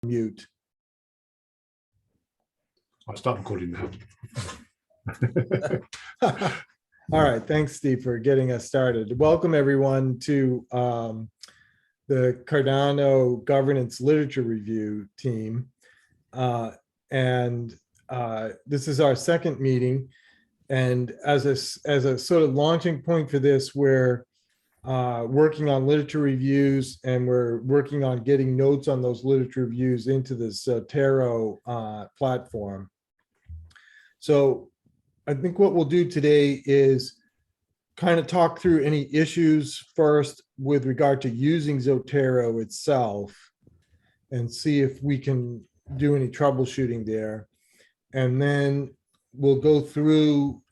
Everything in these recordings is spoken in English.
Mute. I'll start recording now. All right, thanks, Steve, for getting us started. Welcome, everyone, to the Cardano Governance Literature Review team. This is our second meeting. And as a sort of launching point for this, we're working on literature reviews, and we're working on getting notes on those literature reviews into the Zotero platform. So I think what we'll do today is kind of talk through any issues first with regard to using Zotero itself and see if we can do any troubleshooting there. And then we'll go through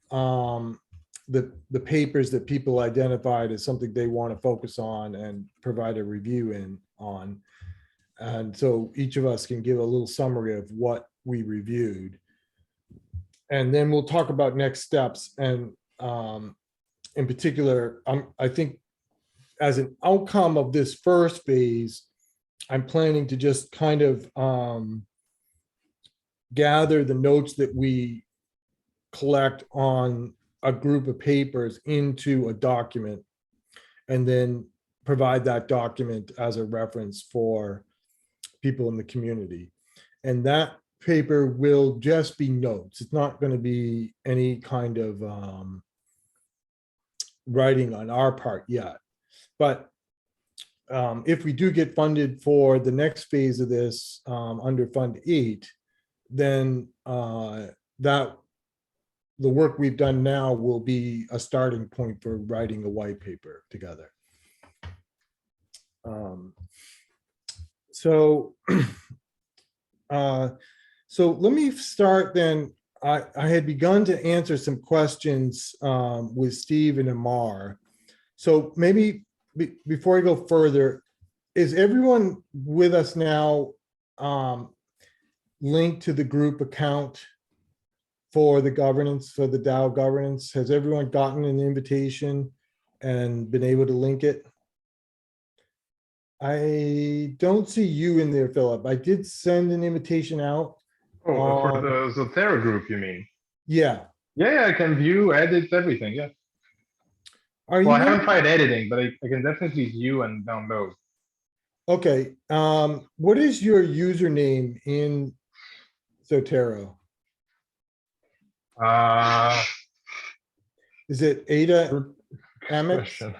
the papers that people identified as something they want to focus on and provide a review on. And so each of us can give a little summary of what we reviewed. And then we'll talk about next steps. And in particular, I think as an outcome of this first phase, I'm planning to just kind of gather the notes that we collect on a group of papers into a document, and then provide that document as a reference for people in the community. And that paper will just be notes. It's not going to be any kind of writing on our part yet. But if we do get funded for the next phase of this under Fund 8, then the work we've done now will be a starting point for writing a white paper together. So let me start then. I had begun to answer some questions with Steve and Amar. So maybe before I go further, is everyone with us now linked to the group account for the governance, for the DAO governance? Has everyone gotten an invitation and been able to link it? I don't see you in there, Philip. I did send an invitation out. Oh, for the Zotero group, you mean? Yeah. Yeah, I can view, edit, everything, yeah. Well, I haven't tried editing, but I can definitely view and download. Okay. What is your username in Zotero? Is it Ada Amex?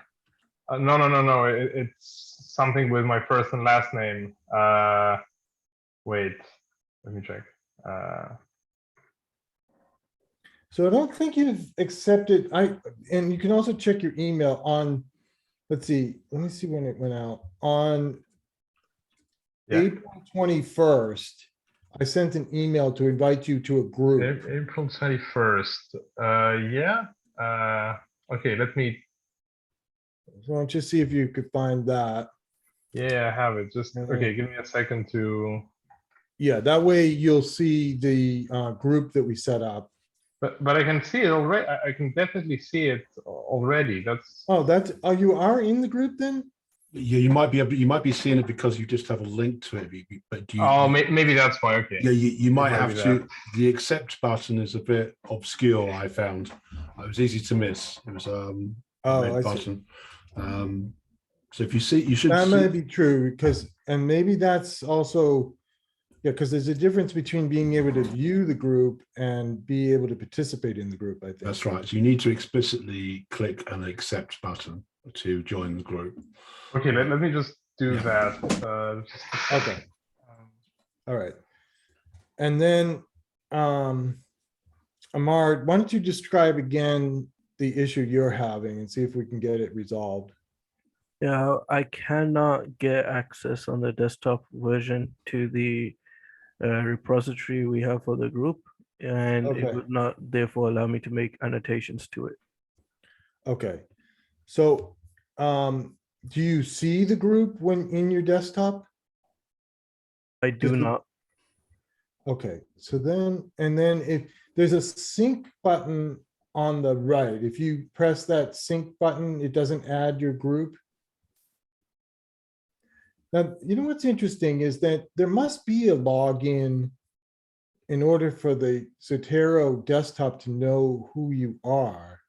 No. It's something with my first and last name. Wait, let me check. So I don't think you've accepted. And you can also check your email on. Let's see. Let me see when it went out on April 21st. I sent an email to invite you to a group. April 21st. Okay, let me. So why don't you see if you could find that? Yeah, I have it. Just okay. Give me a second to. Yeah, that way you'll see the group that we set up. But I can see it already. I can definitely see it already. That's. Oh, you are in the group then? Yeah, you might be seeing it because you just have a link to it. But maybe that's why. Okay. Yeah, you might have to. The accept button is a bit obscure. I found it was easy to miss. It was a red button. So if you see, you should. That might be true and maybe that's also. Yeah, because there's a difference between being able to view the group and be able to participate in the group, I think. That's right. So you need to explicitly click an accept button to join the group. Okay, let me just do that. Okay. All right. And then, Amar, why don't you describe again the issue you're having and see if we can get it resolved? Yeah, I cannot get access on the desktop version to the repository we have for the group, and it would not therefore allow me to make annotations to it. Okay. So do you see the group when in your desktop? I do not. Okay, so then if there's a sync button on the right, if you press that sync button, it doesn't add your group. Now, you know what's interesting is that there must be a login in order for the Zotero desktop to know who you are.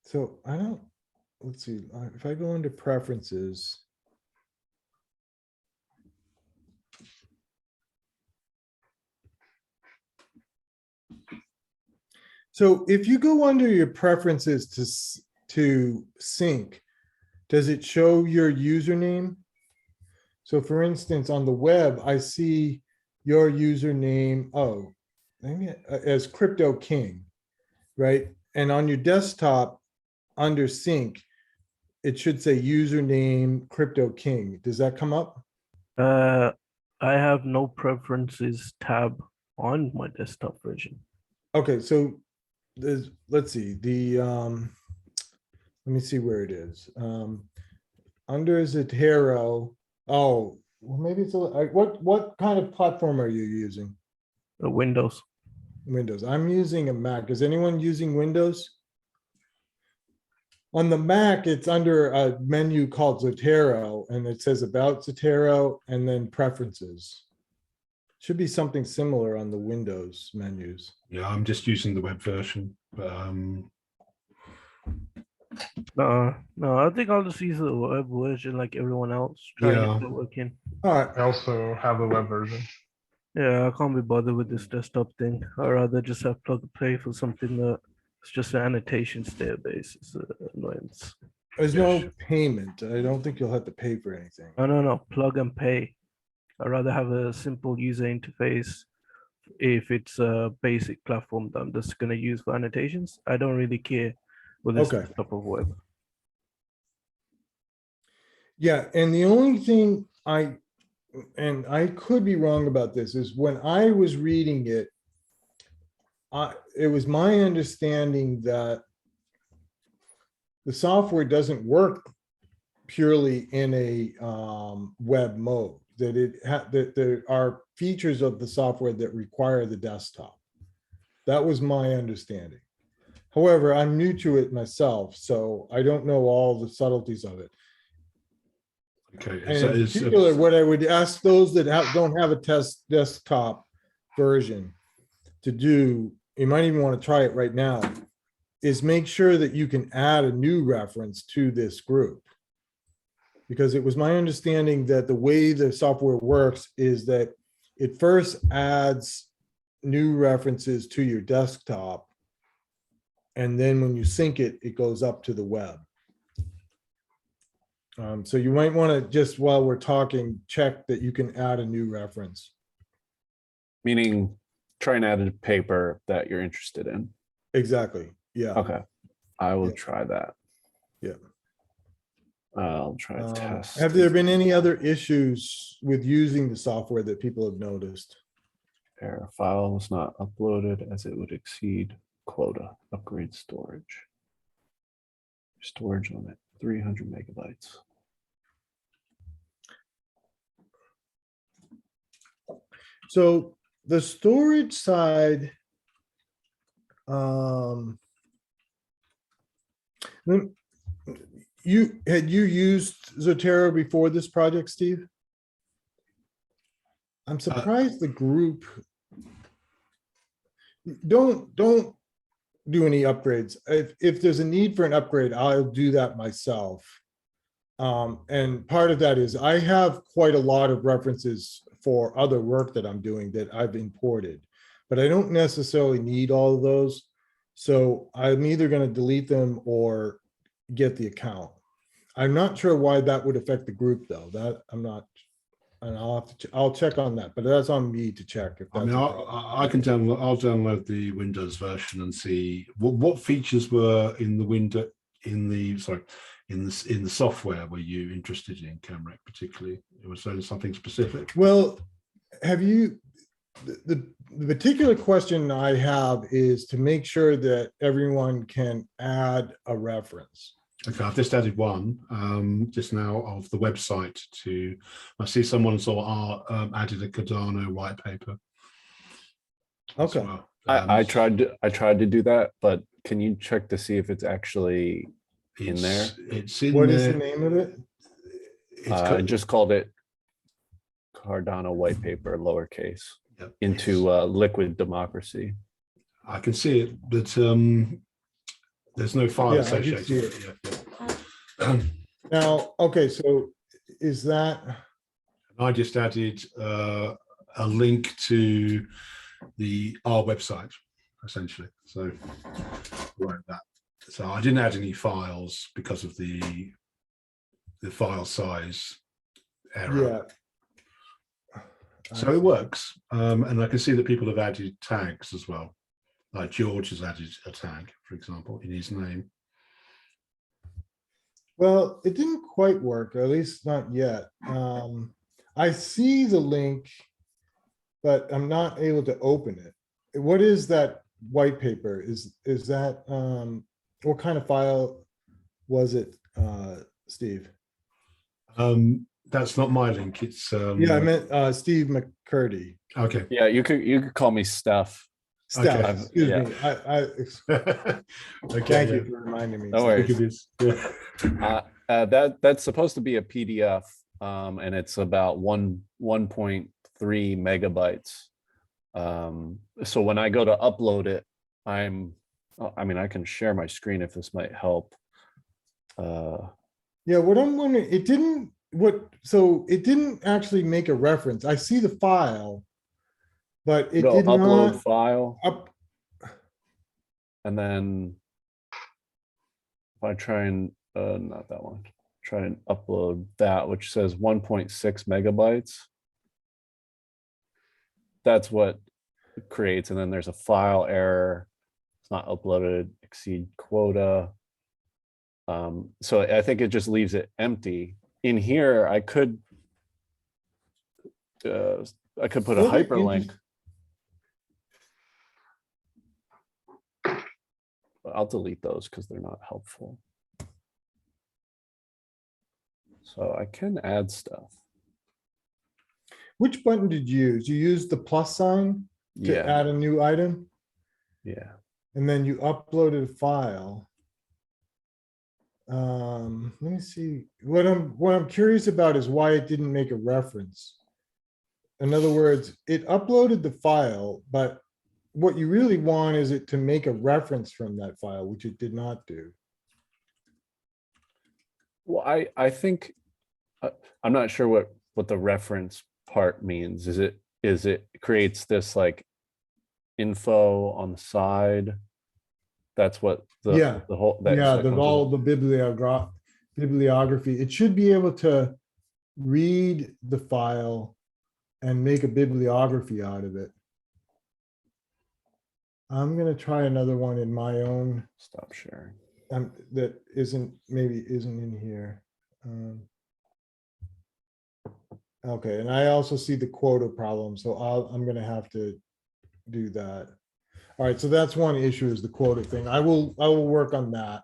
So I don't, let's see, if I go into preferences. So if you go under your preferences to sync, does it show your username? So for instance, on the web, I see your username, maybe as Crypto King, right? And on your desktop, under sync, it should say username Crypto King. Does that come up? I have no preferences tab on my desktop version. Okay, so there's, let's see, let me see where it is. Under Zotero, well, maybe it's what kind of platform are you using? Windows. Windows. I'm using a Mac. Is anyone using Windows? On the Mac, it's under a menu called Zotero, and it says About Zotero and then Preferences. Should be something similar on the Windows menus. Yeah, I'm just using the web version. But, No, I think I'll just use the web version like everyone else. Try Yeah. to get it working. All right. I also have the web version. Yeah, I can't be bothered with this desktop thing. I'd rather just have plug and play for something that it's just an annotations database. It's an annoyance. There's Yeah, no sure. payment. I don't think you'll have to pay for anything. No, plug and pay. I'd rather have a simple user interface if it's a basic platform that I'm just gonna use for annotations. I don't really care with this Okay. type of web. Yeah, and the only thing and I could be wrong about this, is when I was reading it, it was my understanding that the software doesn't work purely in a web mode, that there are features of the software that require the desktop. That was my understanding. However, I'm new to it myself, so I don't know all the subtleties of it. Okay. And So in particular, what I would ask those that don't have a test desktop version to do, you might even want to try it right now, is make sure that you can add a new reference to this group. Because it was my understanding that the way the software works is that it first adds new references to your desktop. And then when you sync it, it goes up to the web. So you might want to, just while we're talking, check that you can add a new reference. Meaning try and add a paper that you're interested in. Exactly. Yeah. Okay. I will Yeah. try that. Yeah. I'll try to test. Have there been any other issues with using the software that people have noticed? Error file was not uploaded as it would exceed quota. Upgrade storage. Storage limit 300 megabytes. So the storage side, had you used Zotero before this project, Steve? I'm surprised the group don't do any upgrades. If there's a need for an upgrade, I'll do that myself. And part of that is I have quite a lot of references for other work that I'm doing that I've imported, but I don't necessarily need all of those. So I'm either going to delete them or get the account. I'm not sure why that would affect the group though. That I'm not, and I'll check on that, but that's on me to check. If that's I mean, I can download. I'll download the Windows version and see what features were in the window in the software were you interested in, Kenric, particularly? Was there something specific? Well, have you? The particular question I have is to make sure that everyone can add a reference. Okay, I've just added one just now of the website to. I see someone added a QADAO white paper. Okay. Well. I tried to do that, but can you check to see if it's actually in there? It's in What there. is the name of it? I just called it Cardano white paper, lowercase, Yep, into liquid democracy. I can see it, but there's no file Yeah, I do associated see with it. Yeah. Now, okay, so is that, I just added a link to our website, essentially. So right, that. So I didn't add any files because of the file size error. yeah. So it works, and I can see that people have added tags as well. Like George has added a tag, for example, in his name. Well, it didn't quite work, or at least not yet. I see the link, but I'm not able to open it. What is that white paper? Is that, what kind of file was it, Steve? That's not my link. It's Yeah, I meant Steve Macurdy. okay. Yeah, you could call me Steph. Steph, Okay. excuse Yeah. me. Okay. Thank you for reminding me. No Look worries. at this. Yeah. That's supposed to be a PDF, and it's about 1.3 megabytes. So when I go to upload it, I mean, I can share my screen if this might help. Yeah, what I'm wondering, it didn't actually make a reference. I see the file, but it Go did upload not file, up. and then if I try and not that one, try and upload that, which says 1.6 megabytes. That's what it creates, and then there's a file error. It's not uploaded, exceed quota. So I think it just leaves it empty. In here, I could put a hyperlink. But I'll delete those because they're not helpful. So I can add stuff. Which button did you use? You used the plus sign to Yeah, add a new item, yeah. and then you uploaded a file. Let me see. What I'm curious about is why it didn't make a reference. In other words, it uploaded the file, but what you really want is it to make a reference from that file, which it did not do. Well, I think I'm not sure what the reference part means. Is it creates this like info on the side? That's what the whole all the bibliography. It should be able to read the file and make a bibliography out of it. I'm gonna try another one in my own. Stop sharing. That maybe isn't in here. Okay, and I also see the quota problem, so I'm gonna have to do that. All right, so that's one issue, is the quota thing. I will work on that.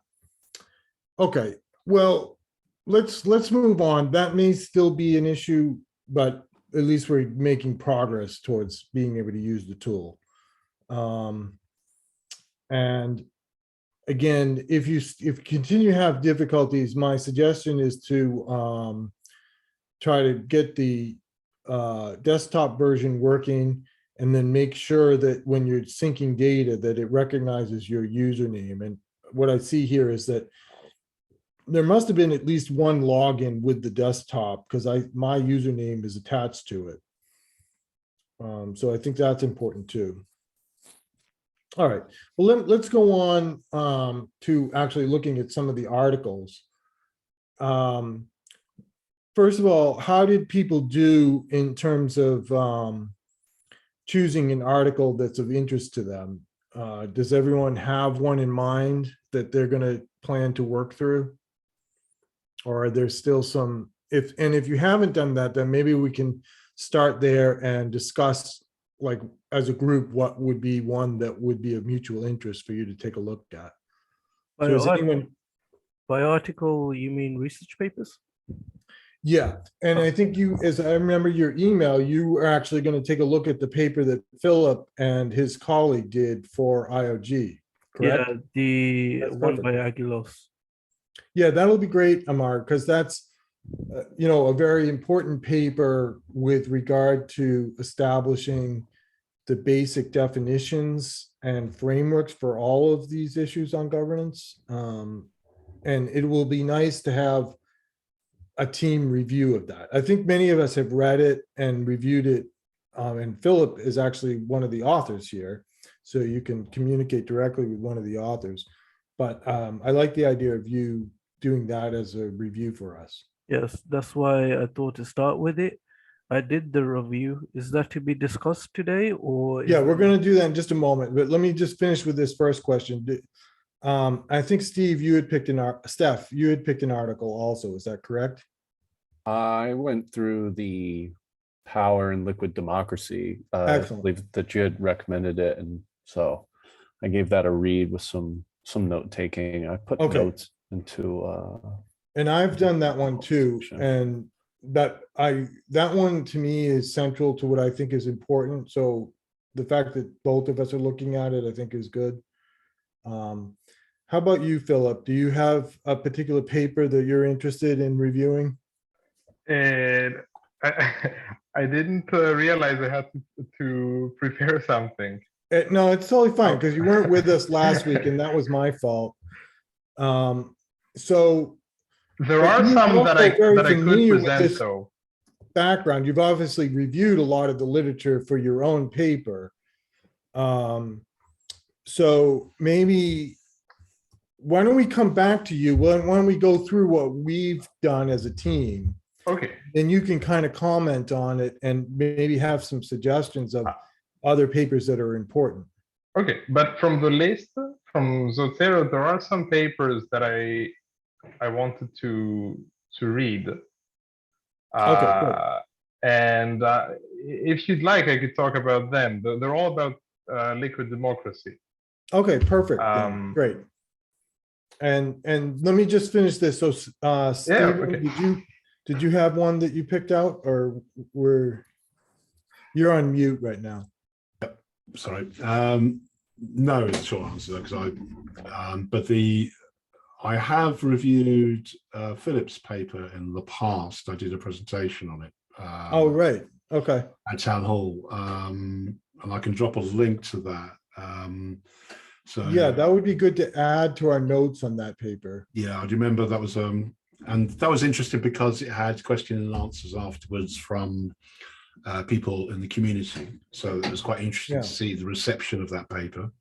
Okay, well, let's move on. That may still be an issue, but at least we're making progress towards being able to use the tool. And again, if you continue to have difficulties, my suggestion is to try to get the desktop version working, and then make sure that when you're syncing data that it recognizes your username. And what I see here is that there must have been at least one login with the desktop, because my username is attached to it. So I think that's important too. All right, well, let's go on to actually looking at some of the articles. First of all, how did people do in terms of choosing an article that's of interest to them? Does everyone have one in mind that they're going to plan to work through? Or are there still some, if you haven't done that, then maybe we can start there and discuss, like, as a group, what would be one that would be of mutual interest for you to take a look at. So is anyone... By article, you mean research papers? Yeah, and I think as I remember your email, you were actually going to take a look at the paper that Philip and his colleague did for IOG, correct? Yeah, the That's one perfect. by Aguilos. Yeah, that'll be great, Amar, because that's a very important paper with regard to establishing the basic definitions and frameworks for all of these issues on governance. And it will be nice to have a team review of that. I think many of us have read it and reviewed it. And Philip is actually one of the authors here, so you can communicate directly with one of the authors. But I like the idea of you doing that as a review for us. Yes, that's why I thought to start with it. I did the review. Is that to be discussed today, or Yeah, we're going to do that in just a moment, but let me just finish with this first question. I think Steph, you had picked an article also. Is that correct? I went through the Power and Liquid Democracy. I Excellent. believe that you had recommended it, and so I gave that a read with some note taking. I put Okay. notes into. And I've done that one too, and that one to me is central to what I think is important. So the fact that both of us are looking at it, I think is good. How about you, Philip? Do you have a particular paper that you're interested in reviewing? And I didn't realize I had to prepare something. No, it's totally fine because you weren't with us last week, and that was my fault. So there are some that I could present, though. Background, you've obviously reviewed a lot of the literature for your own paper. So maybe why don't we come back to you? Why don't we go through what we've done as a team? Okay. Then you can kind of comment on it and maybe have some suggestions of other papers that are important. Okay, but from the list from Zotero, there are some papers that I wanted to read. Okay, and if you'd like, I could talk about them. They're all about liquid democracy. Okay, perfect. Great. And let me just finish this. So, Stephen, okay. did you have one that you picked out, or you're on mute right now? Sorry. No, it's a short answer because I have reviewed Philip's paper in the past. I did a presentation on it. Oh, right. Okay. At Town Hall, and I can drop a link to that. So yeah, that would be good to add to our notes on that paper. Yeah, I remember that was and that was interesting because it had question and answers afterwards from people in the community. So it was quite interesting to see the reception of that paper.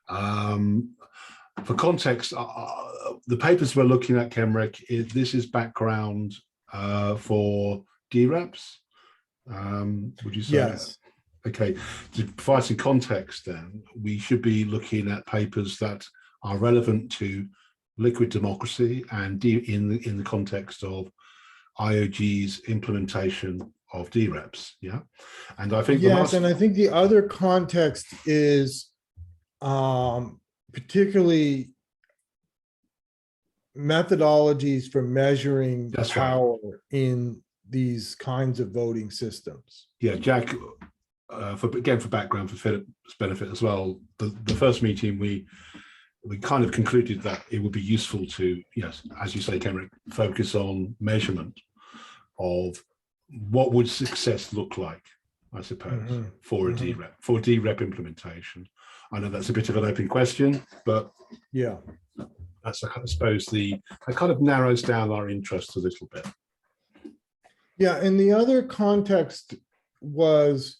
For context, the papers we're looking at, Kenric, this is background for dReps. Would you say? Yes. Okay, to provide some context then, we should be looking at papers that are relevant to liquid democracy and in the context of IOG's implementation of dReps, yeah? And I think and I think the other context is particularly methodologies for measuring power in these kinds of voting systems. Yeah, Jack, for background for Philip's benefit as well, the first meeting we kind of concluded that it would be useful to, yes, as you say, Kenric, focus on measurement of what would success look like, I suppose, for a dRep implementation. I know that's a bit of an open question, but yeah, that's, I suppose, that kind of narrows down our interest a little bit. Yeah, and the other context was,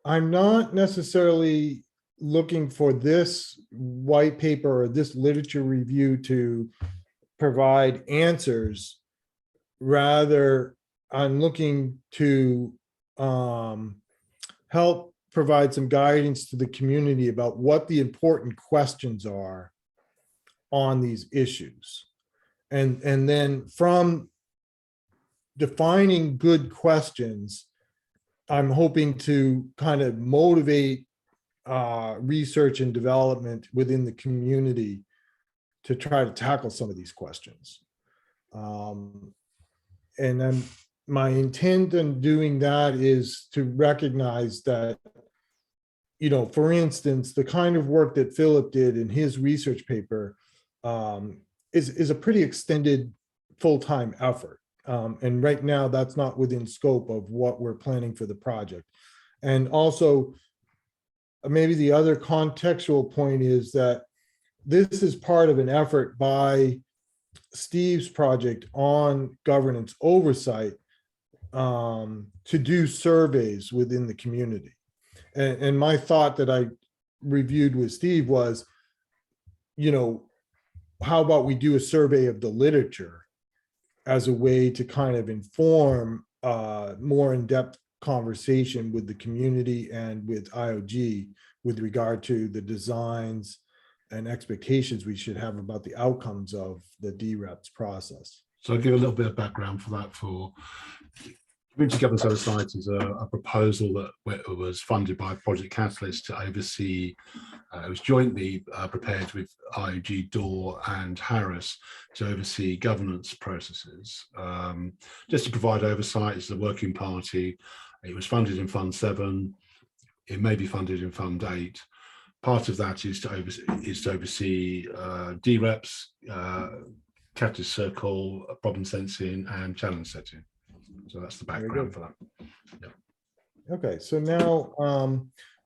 I'm not necessarily looking for this white paper or this literature review to provide answers. Rather, I'm looking to help provide some guidance to the community about what the important questions are on these issues. And then from defining good questions, I'm hoping to kind of motivate research and development within the community to try to tackle some of these questions. And then my intent in doing that is to recognize that, you know, for instance, the kind of work that Philip did in his research paper is a pretty extended full-time effort. And right now, that's not within scope of what we're planning for the project. And also, maybe the other contextual point is that this is part of an effort by Steve's project on governance oversight to do surveys within the community. And my thought that I reviewed with Steve was, how about we do a survey of the literature as a way to kind of inform more in-depth conversation with the community and with IOG with regard to the designs and expectations we should have about the outcomes of the dRep's process. So I'll give a little bit of background for that. For Community Governance Oversight is a proposal that was funded by Project Catalyst to oversee, it was jointly prepared with IOG, DAO and Harris to oversee governance processes. Just to provide oversight, it's the working party. It was funded in Fund 7. It may be funded in Fund 8. Part of that is to oversee dReps, catalyst circle, problem sensing, and challenge setting. So that's the background for that. Yeah. Okay, so now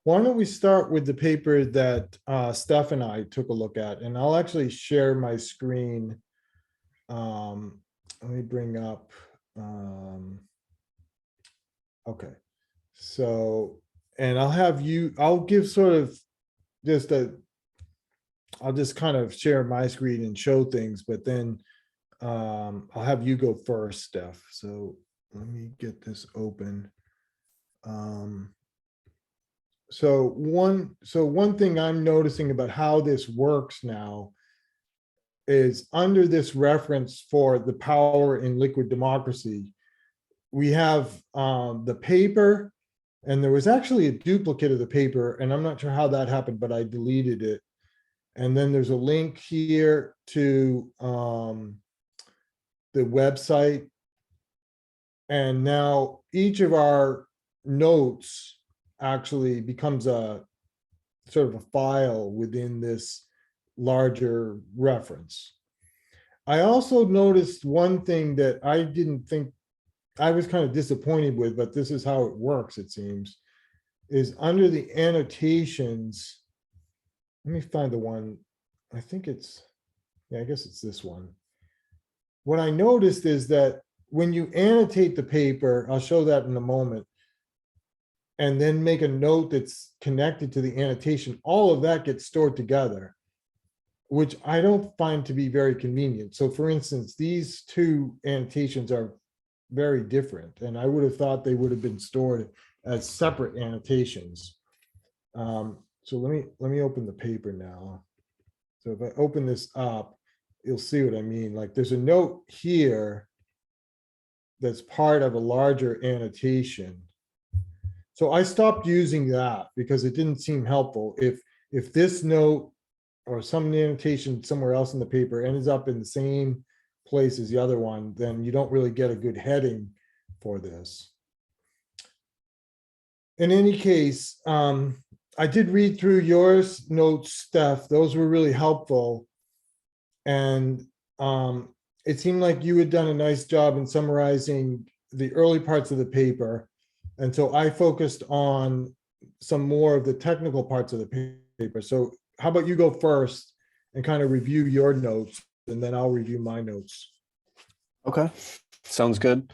why don't we start with the paper that Steph and I took a look at, and I'll actually share my screen. Let me bring up. Okay, so, and I'll give sort of just I'll just kind of share my screen and show things, but then I'll have you go first, Steph. So let me get this open. So one thing I'm noticing about how this works now is under this reference for the power in liquid democracy, we have the paper, and there was actually a duplicate of the paper, and I'm not sure how that happened, but I deleted it. And then there's a link here to the website. And now each of our notes actually becomes a sort of a file within this larger reference. I also noticed one thing that I didn't think, I was kind of disappointed with, but this is how it works, it seems, is under the annotations. Let me find the one. I think it's, yeah, I guess it's this one. What I noticed is that when you annotate the paper, I'll show that in a moment, and then make a note that's connected to the annotation, all of that gets stored together, which I don't find to be very convenient. So for instance, these two annotations are very different, and I would have thought they would have been stored as separate annotations. So let me open the paper now. So if I open this up, you'll see what I mean. Like there's a note here that's part of a larger annotation. So I stopped using that because it didn't seem helpful. If this note or some annotation somewhere else in the paper ends up in the same place as the other one, then you don't really get a good heading for this. In any case, I did read through yours notes, Steph. Those were really helpful. And it seemed like you had done a nice job in summarizing the early parts of the paper. And so I focused on some more of the technical parts of the paper. So how about you go first and kind of review your notes, and then I'll review my notes. Okay, sounds good.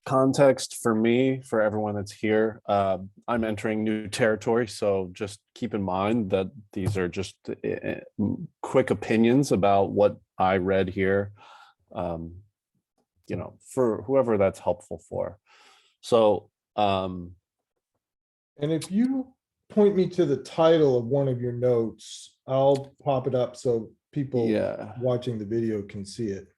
Context for me, for everyone that's here, I'm entering new territory, so just keep in mind that these are just quick opinions about what I read here, for whoever that's helpful for. So, and if you point me to the title of one of your notes, I'll pop it up so people watching the video can see it.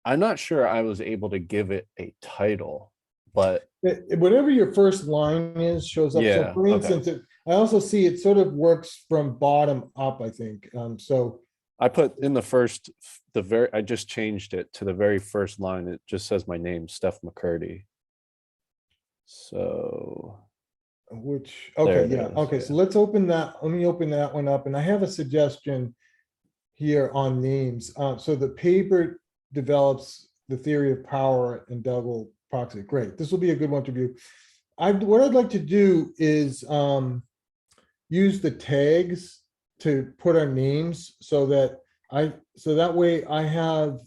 I'm not sure I was able to give it a title, but whatever your first line is shows up. Yeah, so for instance, I also see it sort of works from bottom up, I think. So I put in I just changed it to the very first line. It just says my name, Steph Macurdy. So which, There okay, it yeah, is, okay, so let's open that, let me open that one up, and I have a suggestion here on names. So the paper develops the theory of power and double proxy. Great, this will be a good one to review. What I'd like to do is use the tags to put our names so that that way I have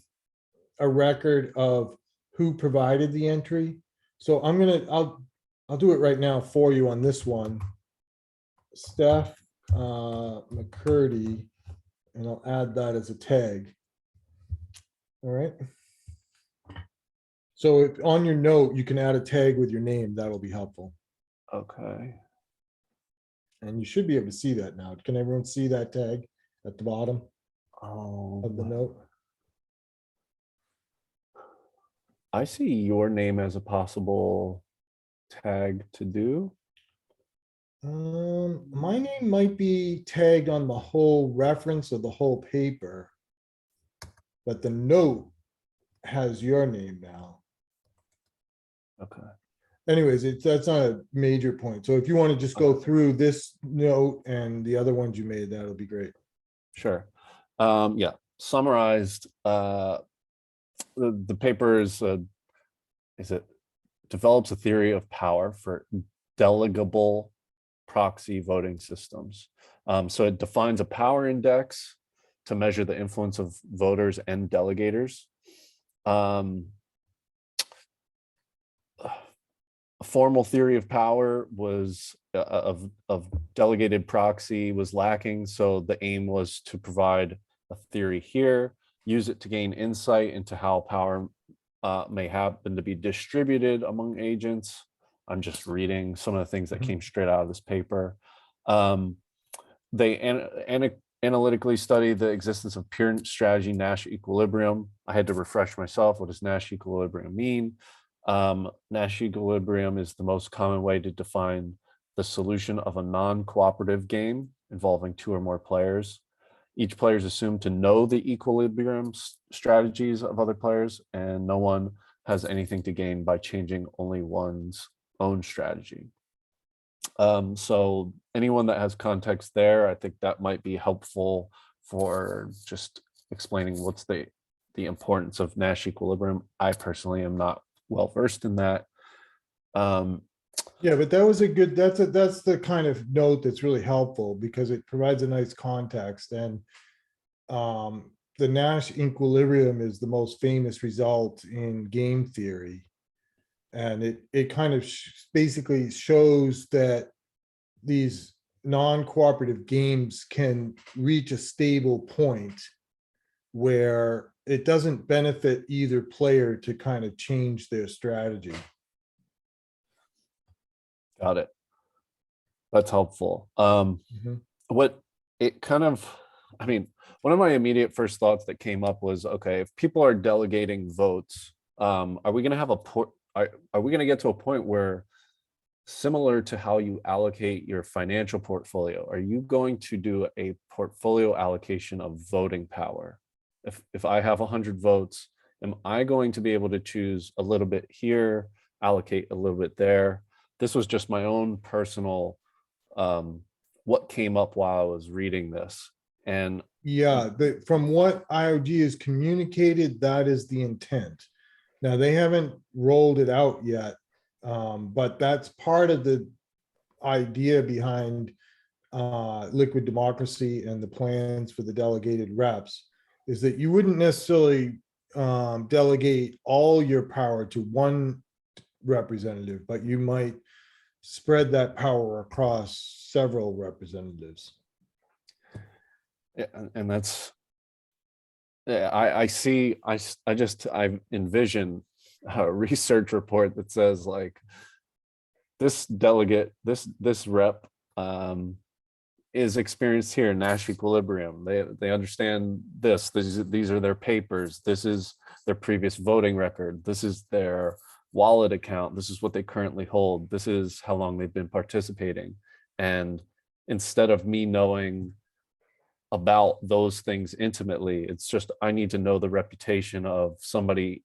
a record of who provided the entry. So I'll do it right now for you on this one. Steph Macurdy, and I'll add that as a tag. All right. So on your note, you can add a tag with your name. That'll be helpful. Okay. And you should be able to see that now. Can everyone see that tag at the bottom of the note? I see your name as a possible tag to do. My name might be tagged on the whole reference of the whole paper, but the note has your name now. Okay. Anyways, that's not a major point. So if you want to just go through this note and the other ones you made, that'll be great. Sure. Yeah. Summarized, the paper is it develops a theory of power for delegable proxy voting systems. So it defines a power index to measure the influence of voters and delegators. A formal theory of power was of delegated proxy was lacking. So the aim was to provide a theory here, use it to gain insight into how power may happen to be distributed among agents. I'm just reading some of the things that came straight out of this paper. They analytically study the existence of pure strategy Nash equilibrium. I had to refresh myself. What does Nash equilibrium mean? Nash equilibrium is the most common way to define the solution of a non-cooperative game involving two or more players. Each player is assumed to know the equilibrium strategies of other players, and no one has anything to gain by changing only one's own strategy. So anyone that has context there, I think that might be helpful for just explaining what's the importance of Nash equilibrium. I personally am not well versed in that. Yeah, but that was a good, that's the kind of note that's really helpful because it provides a nice context. And the Nash equilibrium is the most famous result in game theory. And it kind of basically shows that these non-cooperative games can reach a stable point where it doesn't benefit either player to kind of change their strategy. Got it. That's helpful. What it kind of, I mean, one of my immediate first thoughts that came up was, okay, if people are delegating votes, are we going to have are we going to get to a point where, similar to how you allocate your financial portfolio, are you going to do a portfolio allocation of voting power? If I have 100 votes, am I going to be able to choose a little bit here, allocate a little bit there? This was just my own personal, what came up while I was reading this. And yeah, from what IOG has communicated, that is the intent. Now, they haven't rolled it out yet, but that's part of the idea behind liquid democracy and the plans for the delegated reps, is that you wouldn't necessarily delegate all your power to one representative, but you might spread that power across several representatives. Yeah, and that's, yeah, I envision a research report that says like this delegate, this rep is experienced here in Nash equilibrium. They understand this. These are their papers. This is their previous voting record. This is their wallet account. This is what they currently hold. This is how long they've been participating. And instead of me knowing about those things intimately, it's just I need to know the reputation of somebody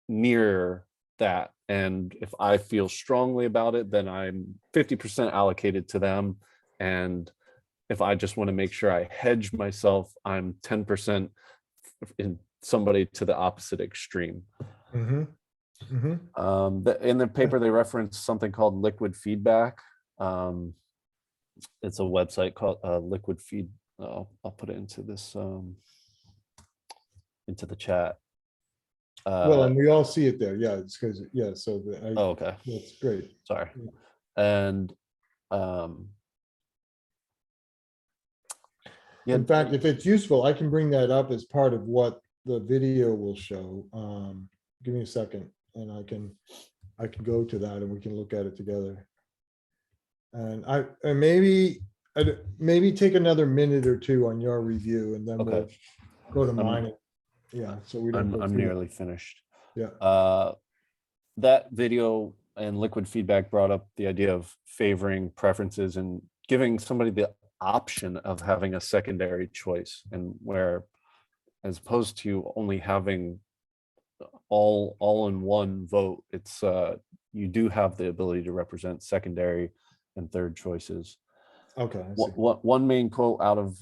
near that And if I feel strongly about it, then I'm 50% allocated to them. And if I just want to make sure I hedge myself, I'm 10% in somebody to the opposite extreme. Mm-hmm. Mm-hmm. In the paper, they reference something called liquid feedback. It's a website called Liquid Feed. I'll put it into this into the chat. Well, and we all see it there. Yeah, it's because So Oh, okay. that's great. Sorry. And yeah, in fact, if it's useful, I can bring that up as part of what the video will show. Give me a second, and I can go to that, and we can look at it together. And maybe take another minute or two on your review, and then we'll go to mine. Yeah, so we don't. I'm nearly finished. Yeah. That video and liquid feedback brought up the idea of favoring preferences and giving somebody the option of having a secondary choice, and where, as opposed to only having all in one vote, it's you do have the ability to represent secondary and third choices. Okay. One main quote out of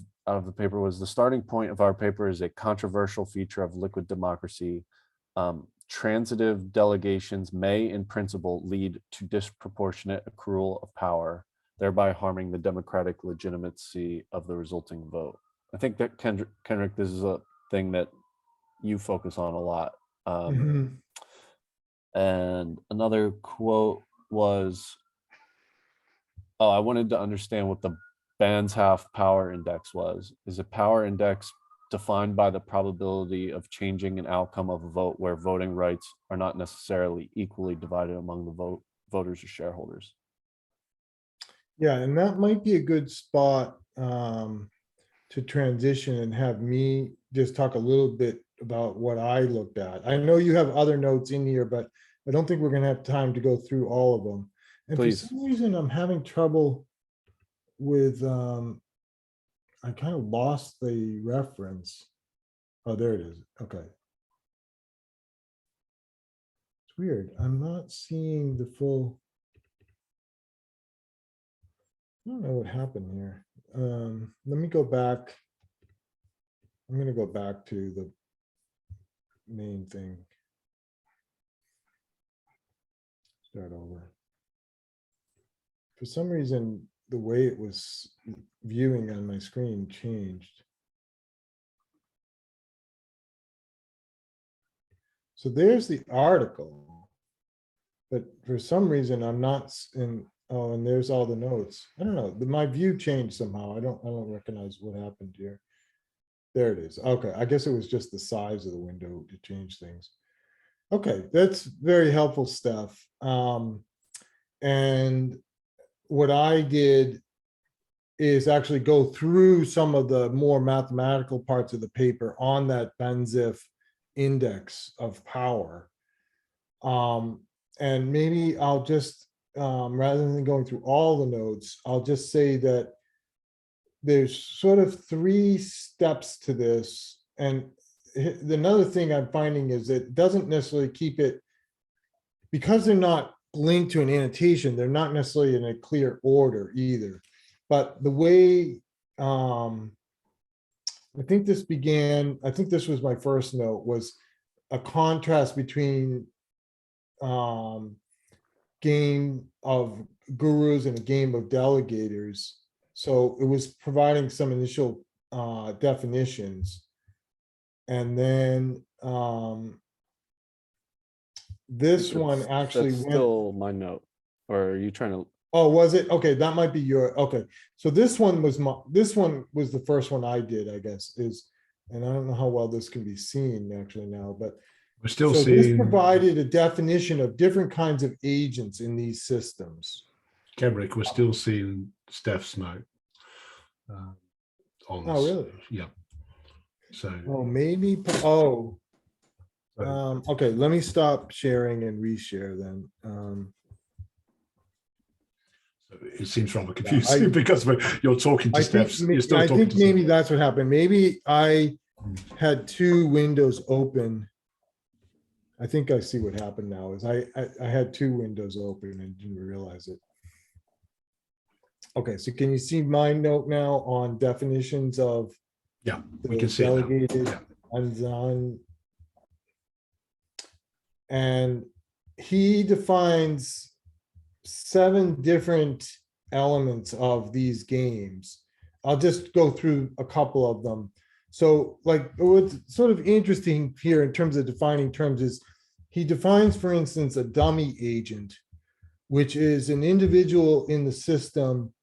the paper was, the starting point of our paper is a controversial feature of liquid democracy. Transitive delegations may in principle lead to disproportionate accrual of power, thereby harming the democratic legitimacy of the resulting vote. I think that Kenric, this is a thing that you focus on a lot. And another quote was, I wanted to understand what the Banzhaf power index was. Is a power index defined by the probability of changing an outcome of a vote where voting rights are not necessarily equally divided among the voters or shareholders? Yeah, and that might be a good spot to transition and have me just talk a little bit about what I looked at. I know you have other notes in here, but I don't think we're going to have time to go through all of them. And Please. For some reason, I'm having trouble with, I kind of lost the reference. Oh, there it is. Okay. It's weird. I'm not seeing the full. I don't know what happened here. Let me go back. I'm going to go back to the main thing. Start over. For some reason, the way it was viewing on my screen changed. So there's the article, but for some reason I'm not in. Oh, and there's all the notes. I don't know. My view changed somehow. I don't recognize what happened here. There it is. Okay, I guess it was just the size of the window to change things. Okay, that's very helpful stuff. And what I did is actually go through some of the more mathematical parts of the paper on that Banzhaf index of power. And maybe I'll just, rather than going through all the notes, I'll just say that there's sort of 3 steps to this. And another thing I'm finding is it doesn't necessarily keep it, because they're not linked to an annotation, they're not necessarily in a clear order either. But the way, I think this was my first note, was a contrast between game of gurus and a game of delegators. So it was providing some initial definitions. And then this one actually That's went. still my note. Or are you trying to? Oh, was it? Okay, that might be your, okay. So this one was the first one I did, I guess, and I don't know how well this can be seen actually now, but we're still so seeing. This provided a definition of different kinds of agents in these systems. Kenric, we're still seeing Steph's note. On this. Oh, really? Yeah. So. Oh, maybe. Oh. Okay, let me stop sharing and reshare then. It seems rather confusing because you're talking to Steph. You're still I talking think to maybe Steph. that's what happened. Maybe I had 2 windows open. I think I see what happened now is I had two windows open and didn't realize it. Okay, so can you see my note now on definitions of Yeah, we the can see it now. delegated Yeah. unsigned? And he defines 7 different elements of these games. I'll just go through a couple of them. So like what's sort of interesting here in terms of defining terms is he defines, for instance, a dummy agent, which is an individual in the system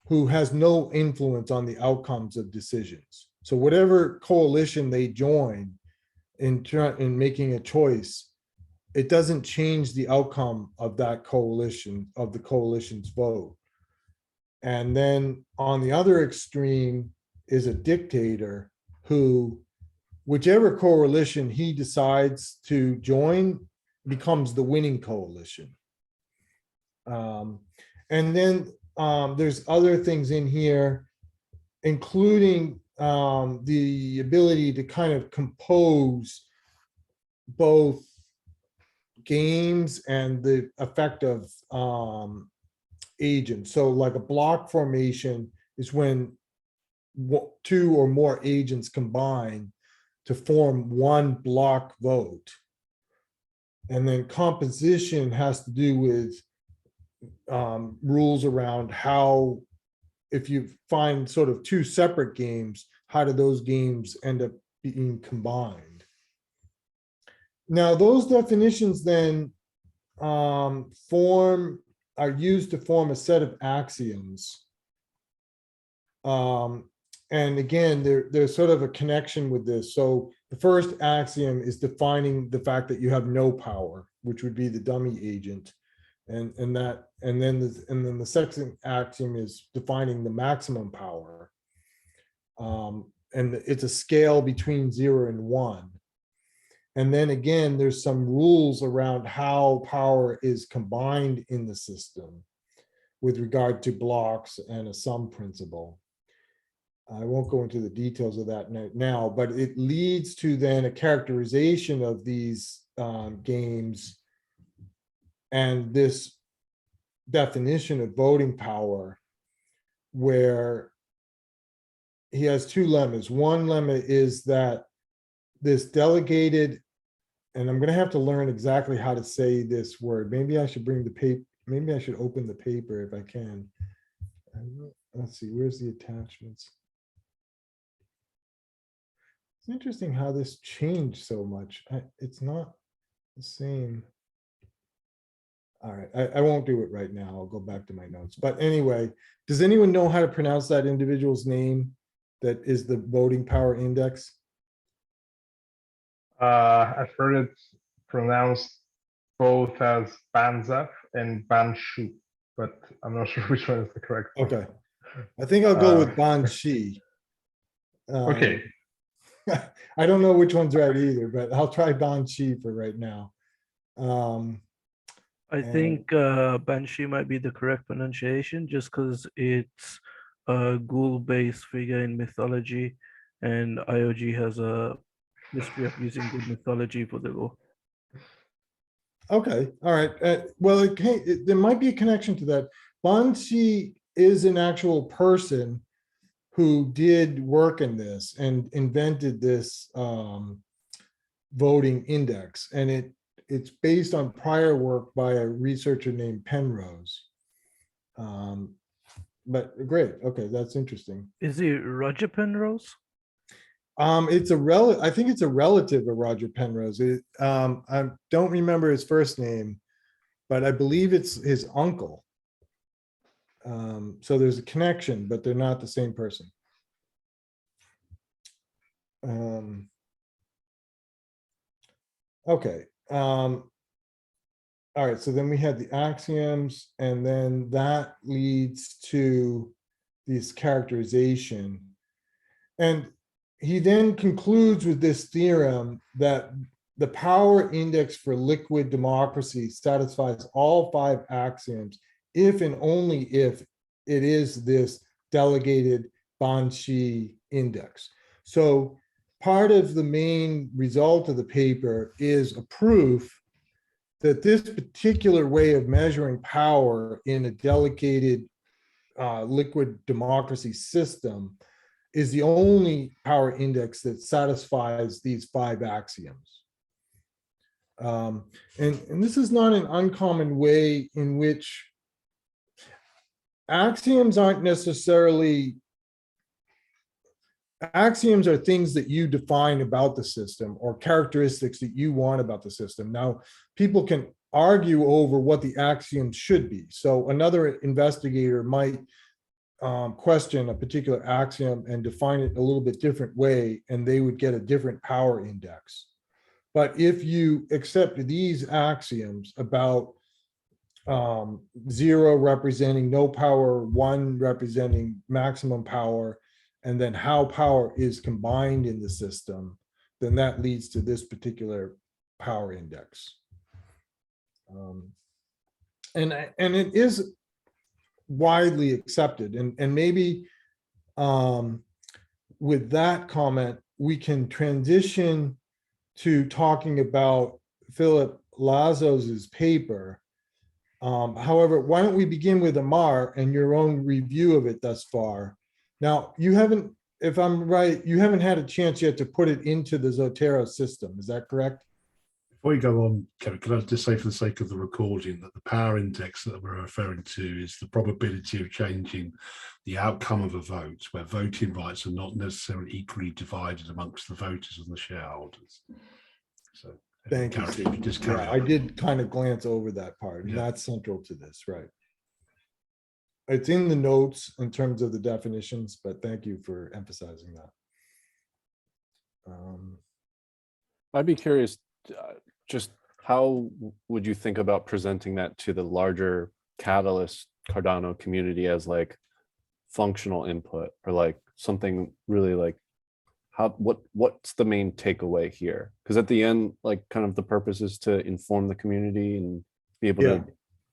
who has no influence on the outcomes of decisions. So whatever coalition they join in making a choice, it doesn't change the outcome of that coalition, of the coalition's vote. And then on the other extreme is a dictator who, whichever coalition he decides to join, becomes the winning coalition. And then there's other things in here, including the ability to kind of compose both games and the effect of agents. So like a block formation is when 2 or more agents combine to form one block vote. And then composition has to do with rules around how, if you find sort of 2 separate games, how do those games end up being combined? Now, those definitions then are used to form a set of axioms. And again, there's sort of a connection with this. So the first axiom is defining the fact that you have no power, which would be the dummy agent. And then the second axiom is defining the maximum power. And it's a scale between 0 and 1. And then again, there's some rules around how power is combined in the system with regard to blocks and a sum principle. I won't go into the details of that now, but it leads to then a characterization of these games and this definition of voting power, where he has 2 lemmas. One lemma is that this delegated, and I'm going to have to learn exactly how to say this word. Maybe I should bring the paper. Maybe I should open the paper if I can. Let's see, where's the attachments? It's interesting how this changed so much. It's not the same. All right, I won't do it right now. I'll go back to my notes. But anyway, does anyone know how to pronounce that individual's name that is the voting power index? I've heard it pronounced both as Banzhaf and Banzhaf, but I'm not sure which one is the correct one. Okay, I think I'll go with Banshee. Okay. I don't know which one's right either, but I'll try Banshee for right now. I think Banshee might be the correct pronunciation just because it's a ghoul-based figure in mythology, and IOG has a history of using good mythology for the lore. Okay, all right. Well, there might be a connection to that. Banshee is an actual person who did work in this and invented this voting index, and it's based on prior work by a researcher named Penrose. But great, okay, that's interesting. Is he Roger Penrose? I think it's a relative of Roger Penrose. I don't remember his first name, but I believe it's his uncle. So there's a connection, but they're not the same person. Okay. All right, so then we had the axioms, and then that leads to this characterization. And he then concludes with this theorem that the power index for liquid democracy satisfies all 5 axioms if and only if it is this delegated Banshee index. So part of the main result of the paper is a proof that this particular way of measuring power in a delegated liquid democracy system is the only power index that satisfies these 5 axioms. And this is not an uncommon way in which axioms aren't necessarily, axioms are things that you define about the system or characteristics that you want about the system. Now, people can argue over what the axioms should be. So another investigator might question a particular axiom and define it a little bit different way, and they would get a different power index. But if you accept these axioms about 0 representing no power, 1 representing maximum power, and then how power is combined in the system, then that leads to this particular power index. And it is widely accepted. And maybe with that comment, we can transition to talking about Philip Lazos's paper. However, why don't we begin with Amar and your own review of it thus far? Now, you haven't, if I'm right, you haven't had a chance yet to put it into the Zotero system. Is that correct? Before you go on, Kevin, can I just say for the sake of the recording that the power index that we're referring to is the probability of changing the outcome of a vote, where voting rights are not necessarily equally divided amongst the voters and the shareholders. So Thank you, Steve. Just carry Yeah, on. I did kind of glance over that part, and Yeah. that's central to this, right? It's in the notes in terms of the definitions, but thank you for emphasizing that. I'd be curious, just how would you think about presenting that to the larger Catalyst Cardano community as like functional input, or like something really like what's the main takeaway here? Because at the end, like kind of the purpose is to inform the community and be able to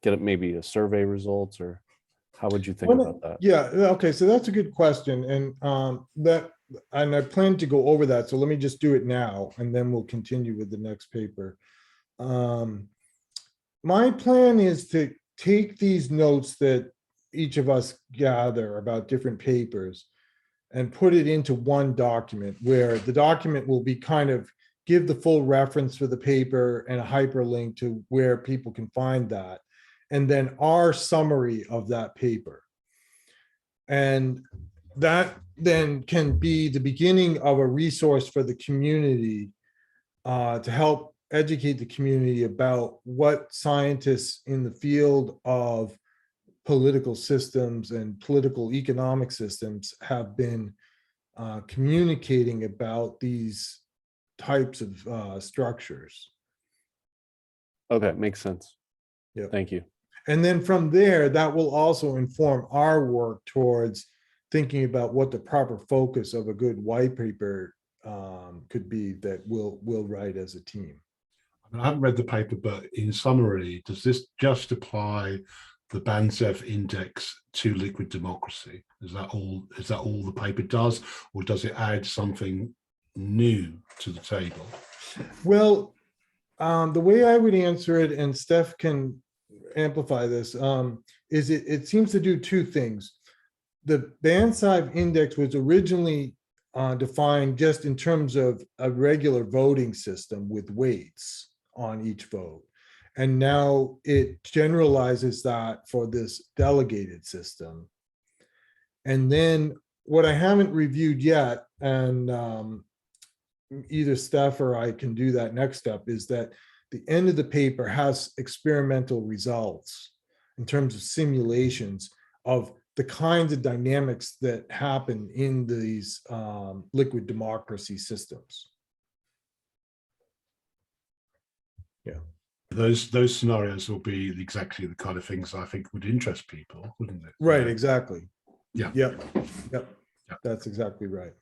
get it, maybe a survey results, or how would you think about that? Yeah, okay, so that's a good question, and I plan to go over that, so let me just do it now, and then we'll continue with the next paper. My plan is to take these notes that each of us gather about different papers and put it into one document, where the document will be kind of give the full reference for the paper and a hyperlink to where people can find that, and then our summary of that paper. And that then can be the beginning of a resource for the community to help educate the community about what scientists in the field of political systems and political economic systems have been communicating about these types of structures. Okay, makes sense. Yeah. Thank you. And then from there, that will also inform our work towards thinking about what the proper focus of a good white paper could be that we'll write as a team. I haven't read the paper, but in summary, does this just apply the Banzhaf index to liquid democracy? Is that all the paper does, or does it add something new to the table? Well, the way I would answer it, and Steph can amplify this, is it seems to do two things. The Banzhaf index was originally defined just in terms of a regular voting system with weights on each vote. And now it generalizes that for this delegated system. And then what I haven't reviewed yet, and either Steph or I can do that next step, is that the end of the paper has experimental results in terms of simulations of the kinds of dynamics that happen in these liquid democracy systems. Yeah. Those scenarios will be exactly the kind of things I think would interest people, wouldn't it? Right, exactly. Yeah. Yep. That's exactly right.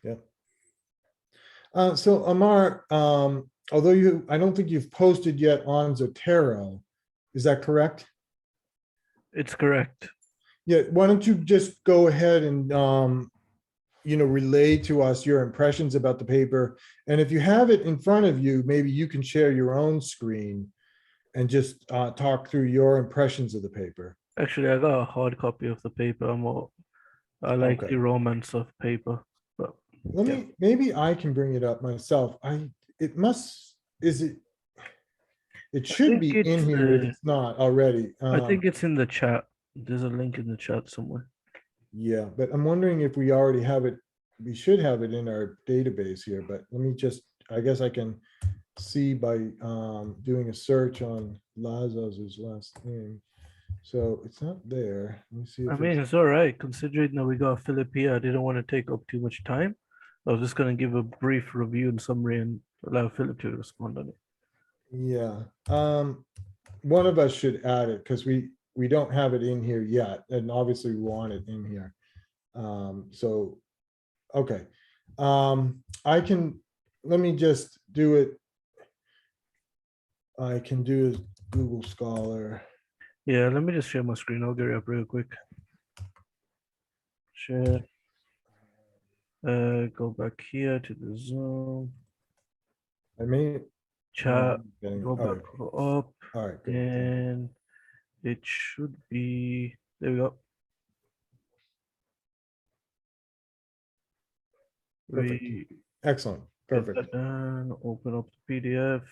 Yep. So Amar, although I don't think you've posted yet on Zotero, is that correct? It's correct. Yeah, why don't you just go ahead and relay to us your impressions about the paper. And if you have it in front of you, maybe you can share your own screen and just talk through your impressions of the paper. Actually, I got a hard copy of the paper. I like Okay. the romance of paper, but Maybe I can bring it up myself. It should think be in it's here if it's not already. I think it's in the chat. There's a link in the chat somewhere. Yeah, but I'm wondering if we already have it. We should have it in our database here, but let me just, I guess I can see by doing a search on Lazos' last name. So it's not there. Let me see I if mean, it's, it's all right considering that we got Philip here. I didn't want to take up too much time. I was just going to give a brief review and summary and allow Philip to respond on it. yeah. One of us should add it because we don't have it in here yet, and obviously we want it in here. So, okay. Let me just do it. I can do a Google Scholar. Yeah, let me just share my screen. I'll get it up real quick. Share. Go back here to the Zoom I may. chat. Getting, Go all back right, up, all right, good. and it should be. There we go. Perfect. We Excellent. get Perfect. that done. Open up the PDF.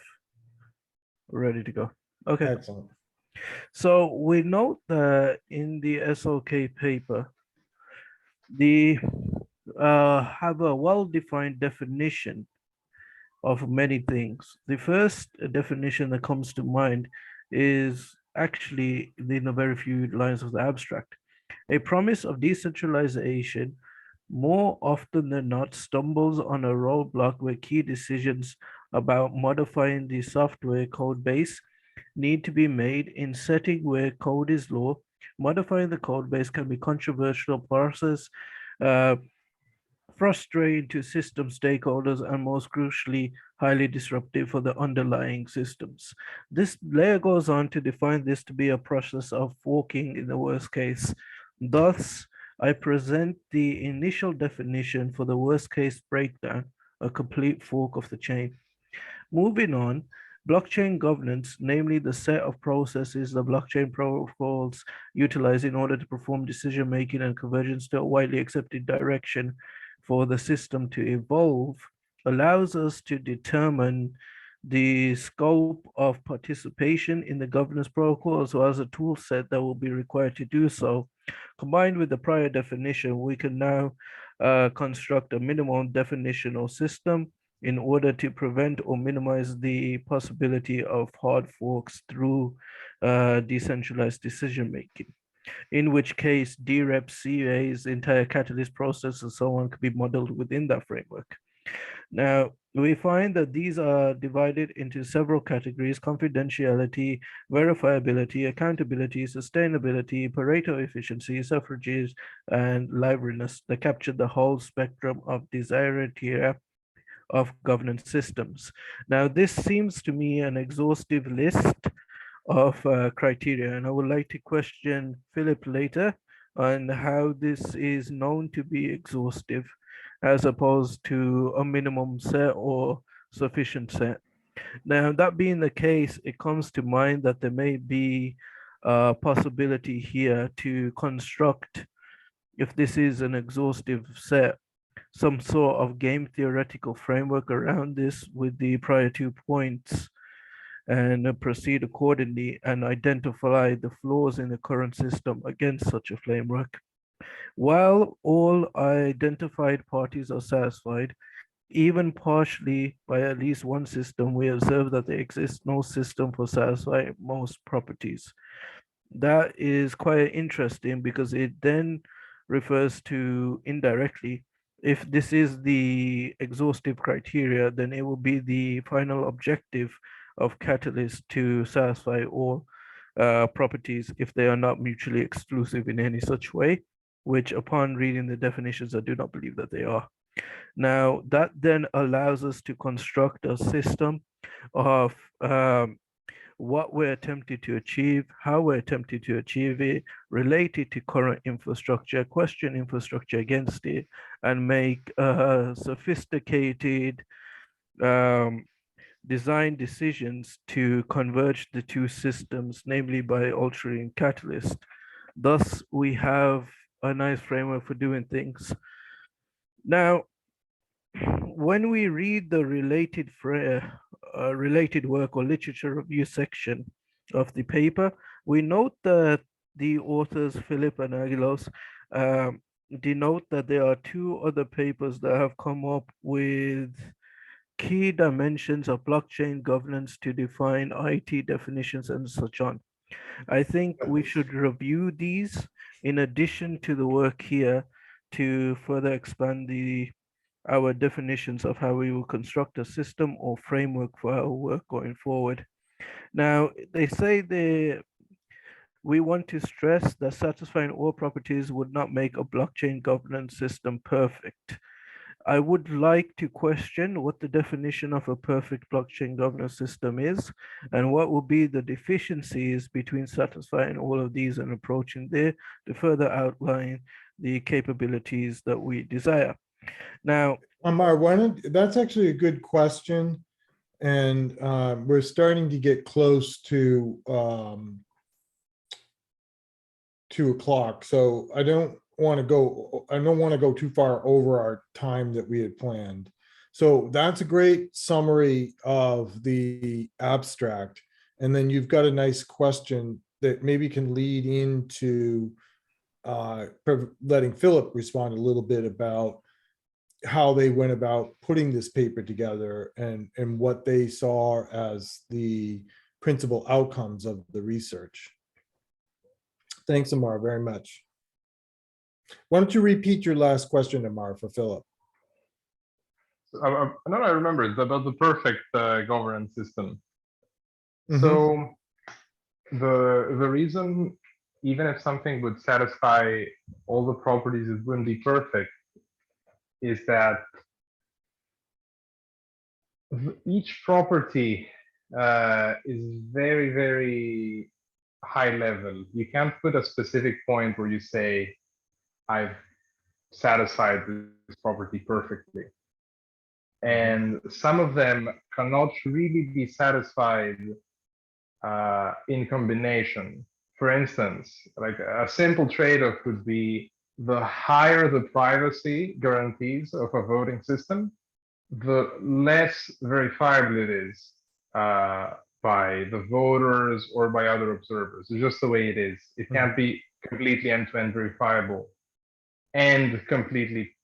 Ready to go. Okay. Excellent. So we note that in the SOK paper, the have a well-defined definition of many things. The first definition that comes to mind is actually in the very few lines of the abstract. A promise of decentralization more often than not stumbles on a roadblock where key decisions about modifying the software code base need to be made in setting where code is law. Modifying the code base can be controversial process, frustrating to system stakeholders, and most crucially, highly disruptive for the underlying systems. This layer goes on to define this to be a process of forking in the worst case. Thus, I present the initial definition for the worst case breakdown, a complete fork of the chain. Moving on, blockchain governance, namely the set of processes the blockchain protocols utilize in order to perform decision-making and convergence to a widely accepted direction for the system to evolve, allows us to determine the scope of participation in the governance protocol as well as a tool set that will be required to do so. Combined with the prior definition, we can now construct a minimum definitional system in order to prevent or minimize the possibility of hard forks through decentralized decision-making, in which case dRep, CA's entire catalyst process and so on could be modeled within that framework. Now, we find that these are divided into several categories: confidentiality, verifiability, accountability, sustainability, Pareto efficiency, suffrages, and liveliness that capture the whole spectrum of desirability of governance systems. Now, this seems to me an exhaustive list of criteria, and I would like to question Philip later on how this is known to be exhaustive as opposed to a minimum set or sufficient set. Now, that being the case, it comes to mind that there may be a possibility here to construct, if this is an exhaustive set, some sort of game theoretical framework around this with the prior 2 points and proceed accordingly and identify the flaws in the current system against such a framework. While all identified parties are satisfied, even partially by at least one system, we observe that there exists no system for satisfying most properties. That is quite interesting because it then refers to indirectly, if this is the exhaustive criteria, then it will be the final objective of catalyst to satisfy all properties if they are not mutually exclusive in any such way, which upon reading the definitions, I do not believe that they are. Now, that then allows us to construct a system of what we're attempting to achieve, how we're attempting to achieve it, related to current infrastructure, question infrastructure against it, and make sophisticated design decisions to converge the two systems, namely by altering catalyst. Thus, we have a nice framework for doing things. Now, when we read the related work or literature review section of the paper, we note that the authors, Philip and Aguilos, denote that there are two other papers that have come up with key dimensions of blockchain governance to define IT definitions and such on. I think we should review these in addition to the work here to further expand our definitions of how we will construct a system or framework for our work going forward. Now, they say we want to stress that satisfying all properties would not make a blockchain governance system perfect. I would like to question what the definition of a perfect blockchain governance system is, and what will be the deficiencies between satisfying all of these and approaching there to further outline the capabilities that we desire. Now, Amar, that's actually a good question. And we're starting to get close to 2 o'clock. So I don't want to go too far over our time that we had planned. So that's a great summary of the abstract. And then you've got a nice question that maybe can lead into letting Philip respond a little bit about how they went about putting this paper together and what they saw as the principal outcomes of the research. Thanks, Amar, very much. Why don't you repeat your last question, Amar, for Philip? No, I remember. It's about the perfect governance system. So the reason, even if something would satisfy all the properties, it wouldn't be perfect, is that each property is very, very high level. You can't put a specific point where you say, I've satisfied this property perfectly. And some of them cannot really be satisfied in combination. For instance, like a simple trade-off would be the higher the privacy guarantees of a voting system, the less verifiable it is by the voters or by other observers. It's just the way it is. It can't be completely end-to-end verifiable and completely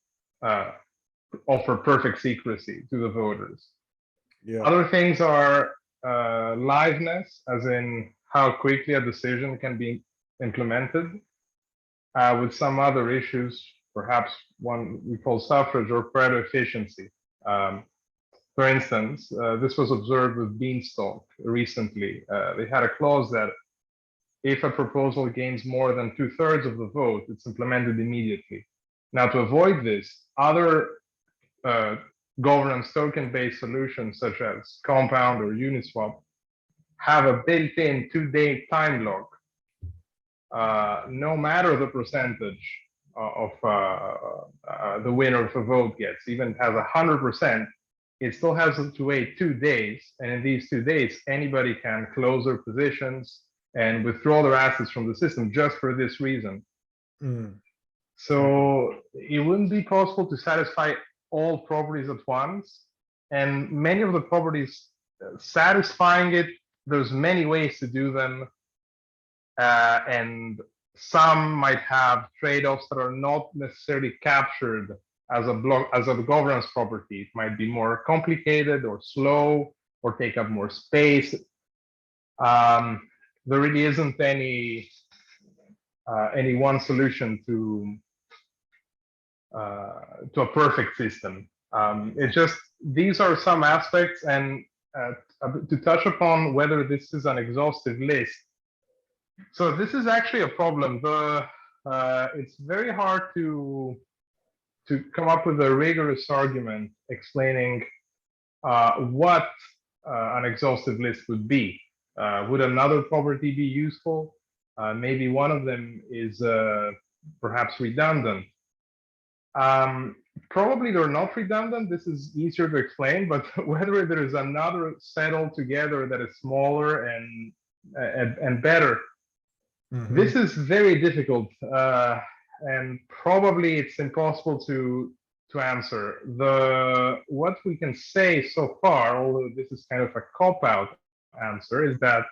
offer perfect secrecy to the voters. Yeah. Other things are liveness, as in how quickly a decision can be implemented, with some other issues, perhaps one we call suffrage or Pareto efficiency. For instance, this was observed with Beanstalk recently. They had a clause that if a proposal gains more than 2/3 of the vote, it's implemented immediately. Now, to avoid this, other governance token-based solutions such as Compound or Uniswap have a built-in 2-day time lock. No matter the percentage of the winner of a vote gets, even if it has 100%, it still has to wait 2 days. And in these 2 days, anybody can close their positions and withdraw their assets from the system just for this reason. So it wouldn't be possible to satisfy all properties at once. And many of the properties satisfying it, there's many ways to do them. And some might have trade-offs that are not necessarily captured as a governance property. It might be more complicated or slow or take up more space. There really isn't any one solution to a perfect system. It's just, these are some aspects, and to touch upon whether this is an exhaustive list. So this is actually a problem. It's very hard to come up with a rigorous argument explaining what an exhaustive list would be. Would another property be useful? Maybe one of them is perhaps redundant. probably they're not redundant. This is easier to explain, but whether there is another set altogether that is smaller and better, this is very difficult, and probably it's impossible to answer. What we can say so far, although this is kind of a cop-out answer, is that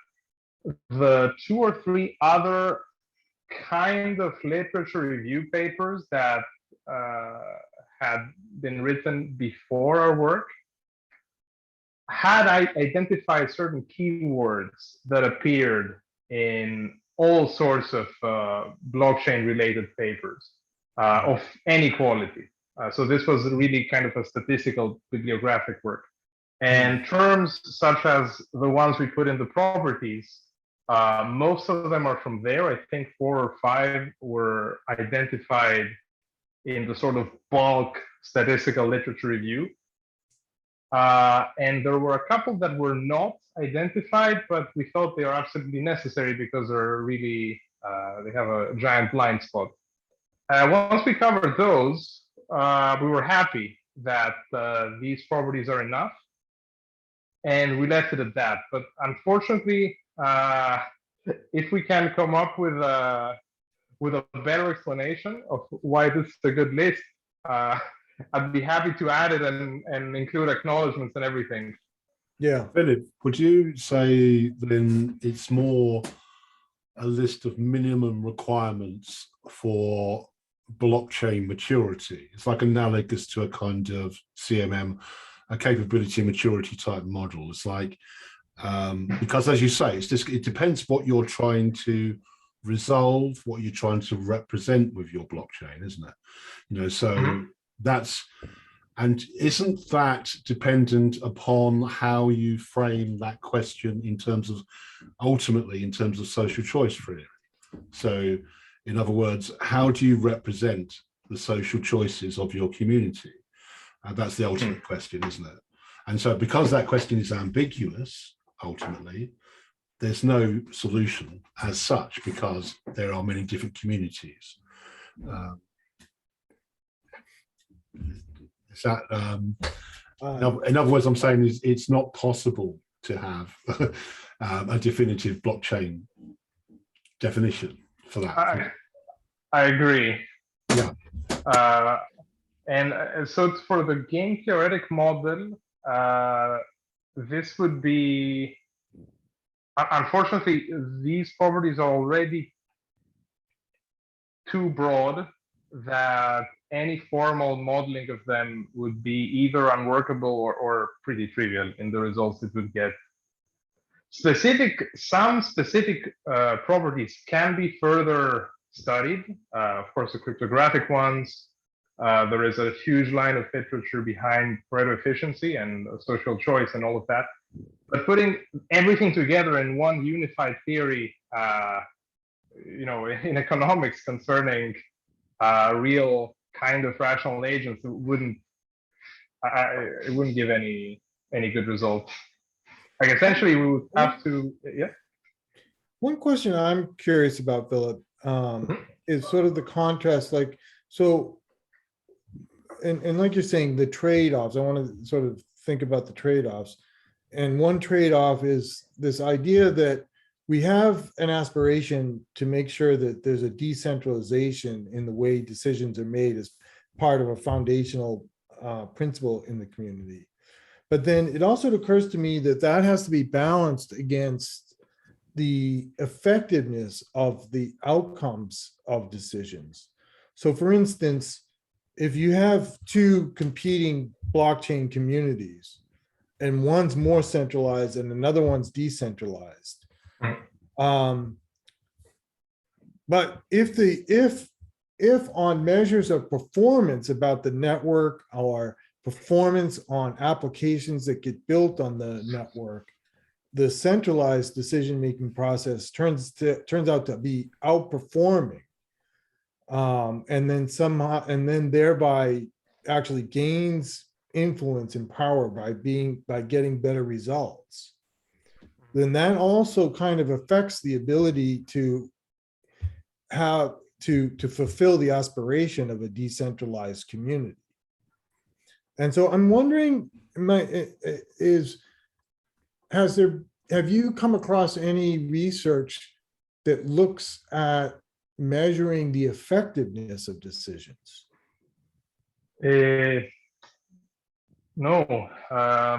the 2 or 3 other kind of literature review papers that had been written before our work had identified certain keywords that appeared in all sorts of blockchain related papers of any quality. So this was really kind of a statistical bibliographic work. And terms such as the ones we put in the properties, most of them are from there. I think 4 or 5 were identified in the sort of bulk statistical literature review. And there were a couple that were not identified, but we thought they are absolutely necessary because they're really, they have a giant blind spot. Once we covered those, we were happy that these properties are enough, and we left it at that. But unfortunately, if we can come up with a better explanation of why this is a good list, I'd be happy to add it and include acknowledgements and everything. Yeah. Philip, would you say then it's more a list of minimum requirements for blockchain maturity? It's like analogous to a kind of CMM, a capability maturity type model. It's like, because as you say, it's just, it depends what you're trying to resolve, what you're trying to represent with your blockchain, isn't it? You know, so that's, and isn't that dependent upon how you frame that question in terms of, ultimately in terms of social choice theory? So in other words, how do you represent the social choices of your community? That's the ultimate question, isn't it? And so because that question is ambiguous, ultimately, there's no solution as such because there are many different communities. Is that, in other words, I'm saying is it's not possible to have a definitive blockchain definition for that. I agree. Yeah. And so for the game theoretic model, this would be, unfortunately, these properties are already too broad that any formal modeling of them would be either unworkable or pretty trivial in the results it would get. Some specific properties can be further studied. Of course, the cryptographic ones. There is a huge line of literature behind Pareto efficiency and social choice and all of that. But putting everything together in one unified theory, you know, in economics concerning real kind of rational agents, it wouldn't give any good results. Like essentially, we would have to, yeah. One question I'm curious about, Philip, is sort of the contrast, like, so, and like you're saying, the trade-offs, I want to sort of think about the trade-offs. And one trade-off is this idea that we have an aspiration to make sure that there's a decentralization in the way decisions are made as part of a foundational principle in the community. But then it also occurs to me that that has to be balanced against the effectiveness of the outcomes of decisions. So for instance, if you have 2 competing blockchain communities and one's more centralized and another one's decentralized, but if on measures of performance about the network or performance on applications that get built on the network, the centralized decision-making process turns out to be outperforming, and then thereby actually gains influence and power by getting better results. Then that also kind of affects the ability to have to fulfill the aspiration of a decentralized community. And so I'm wondering, have you come across any research that looks at measuring the effectiveness of decisions? No, I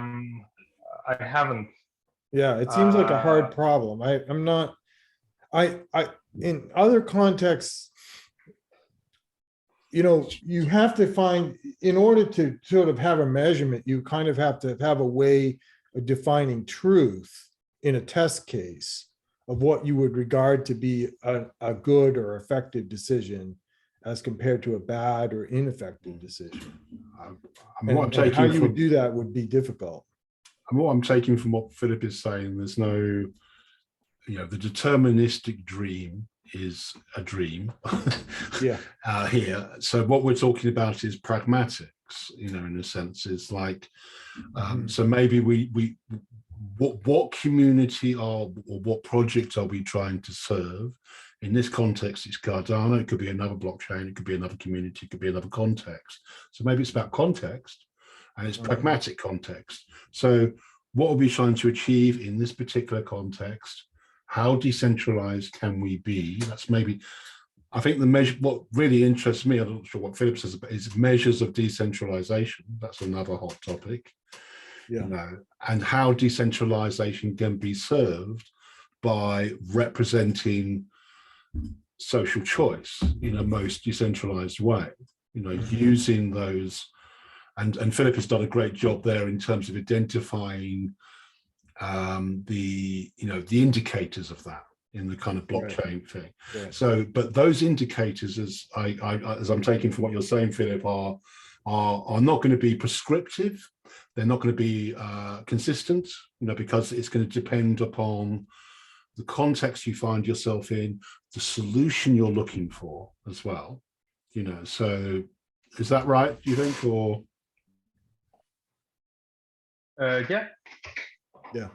haven't. Yeah, it seems like a hard problem. In other contexts, you have to find, in order to sort of have a measurement, you kind of have to have a way of defining truth in a test case of what you would regard to be a good or effective decision as compared to a bad or ineffective decision. And how you would do that would be difficult. And what I'm taking from what Philip is saying, there's no, the deterministic dream is a dream. Yeah. Here. So what we're talking about is pragmatics, in a sense. It's like, so maybe what community or what project are we trying to serve? In this context, it's Cardano. It could be another blockchain. It could be another community. It could be another context. So maybe it's about context, and it's pragmatic context. So what are we trying to achieve in this particular context? How decentralized can we be? That's maybe, I think the measure, what really interests me, I'm not sure what Philip says about, is measures of decentralization. That's another hot topic. Yeah. And how decentralization can be served by representing social choice in a most decentralized way, using those, and Philip has done a great job there in terms of identifying the indicators of that in the kind of blockchain thing. Right. So, but those indicators, as I'm taking from what you're saying, Philip, are not going to be prescriptive. They're not going to be consistent, because it's going to depend upon the context you find yourself in, the solution you're looking for as well. So is that right, do you think, or? Yeah. Yeah.